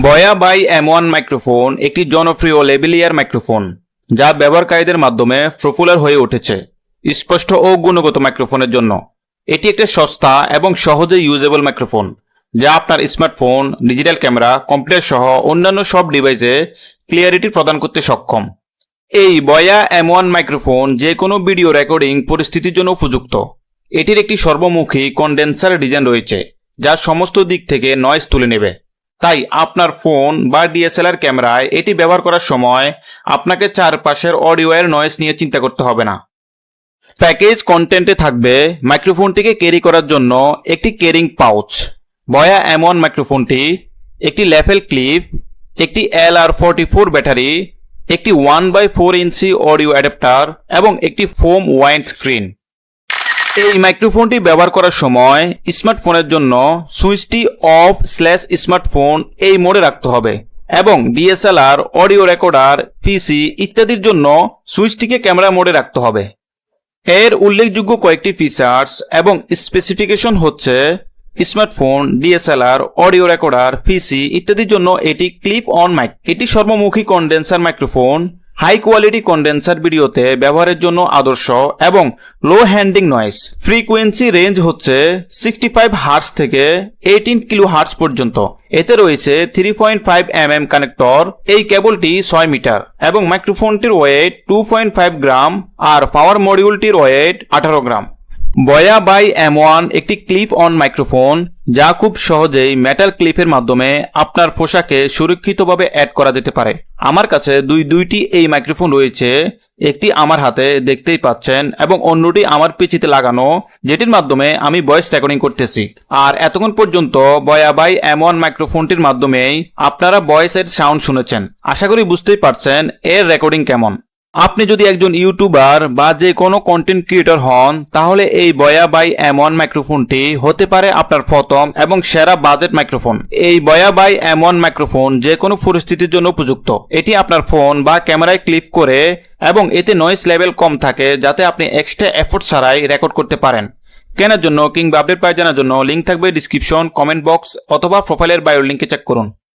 বয়া by M1 microphone একটি জনপ্রিয় লেভেলিয়ার মাইক্রোফোন যা ব্যবহারকারীদের মাধ্যমে পপুলার হয়ে উঠেছে স্পষ্ট ও গুণগত মাইক্রোফোনের জন্য। এটি একটি সস্তা এবং সহজে ইউজেবল মাইক্রোফোন যা আপনার স্মার্টফোন, ডিজিটাল ক্যামেরা, কম্পিউটার সহ অন্যান্য সব ডিভাইসে ক্লিয়ারিটি প্রদান করতে সক্ষম। এই বয়া M1 মাইক্রোফোন যে কোনো ভিডিও রেকর্ডিং পরিস্থিতির জন্য উপযুক্ত। এটির একটি সর্বমুখী কন্ডেন্সার ডিজাইন রয়েছে যা সমস্ত দিক থেকে নয়েজ তুলে নেবে। তাই আপনার ফোন বা ডিএসএলআর ক্যামেরায় এটি ব্যবহার করার সময় আপনাকে চারপাশের অডিওয়ের নয়েজ নিয়ে চিন্তা করতে হবে না। প্যাকেজ কন্টেন্টে থাকবে মাইক্রোফোনটিকে ক্যারি করার জন্য একটি ক্যারিং পাউচ, বয়া M1 মাইক্রোফোনটি, একটি ল্যাপেল ক্লিপ, একটি LR44 ব্যাটারি, একটি 1/4 ইঞ্চি অডিও অ্যাডাপ্টার এবং একটি ফোম ওয়াইন্ড স্ক্রিন। এই মাইক্রোফোনটি ব্যবহার করার সময় স্মার্টফোনের জন্য সুইচটি অফ/স্মার্টফোন এই মোডে রাখতে হবে এবং ডিএসএলআর, অডিও রেকর্ডার, পিসি ইত্যাদির জন্য সুইচটিকে ক্যামেরা মোডে রাখতে হবে। এর উল্লেখযোগ্য কয়েকটি ফিচার্স এবং স্পেসিফিকেশন হচ্ছে smartphone, DSLR, audio recorder, PC ইত্যাদির জন্য এটি ক্লিপ অন মাইক। এটি সর্বমুখী condenser microphone, high quality condenser ভিডিওতে ব্যবহারের জন্য আদর্শ এবং low handling noise. Frequency range হচ্ছে 65 হার্টজ থেকে 18 কিলো হার্টজ পর্যন্ত। এতে রয়েছে 3.5 mm কানেক্টর। এই কেবলটি 6 মিটার এবং মাইক্রোফোনটির ওয়েট 2.5 গ্রাম আর পাওয়ার মডিউলটির ওয়েট 18 গ্রাম। বয়া বাই M1 একটি ক্লিপ অন মাইক্রোফোন যা খুব সহজেই মেটাল ক্লিপের মাধ্যমে আপনার পোশাকে সুরক্ষিতভাবে অ্যাড করা যেতে পারে। আমার কাছে দুইটি এই মাইক্রোফোন রয়েছে, একটি আমার হাতে দেখতেই পাচ্ছেন এবং অন্যটি আমার পিছিতে লাগানো, যেটির মাধ্যমে আমি ভয়েস রেকর্ডিং করতেছি। আর এতক্ষণ পর্যন্ত বয়া বাই M1 মাইক্রোফোনটির মাধ্যমেই আপনারা ভয়েসের সাউন্ড শুনেছেন। আশা করি বুঝতেই পারছেন এর রেকর্ডিং কেমন। আপনি যদি একজন ইউটিউবার বা যে কোনো কন্টেন্ট ক্রিয়েটর হন তাহলে এই বয়া বাই M1 মাইক্রোফোনটি হতে পারে আপনার প্রথম এবং সেরা বাজেট মাইক্রোফোন। এই বয়া বাই M1 মাইক্রোফোন যে কোনো পরিস্থিতির জন্য উপযুক্ত। এটি আপনার ফোন বা ক্যামেরায় ক্লিপ করে এবং এতে নয়েজ লেভেল কম থাকে যাতে আপনি এক্সট্রা এফোর্ট ছাড়াই রেকর্ড করতে পারেন। কেনার জন্য কিংবা আপডেট পাই জানার জন্য লিঙ্ক থাকবে ডিসক্রিপশন, কমেন্ট বক্স অথবা প্রোফাইলের বায়োর লিঙ্কে চেক করুন।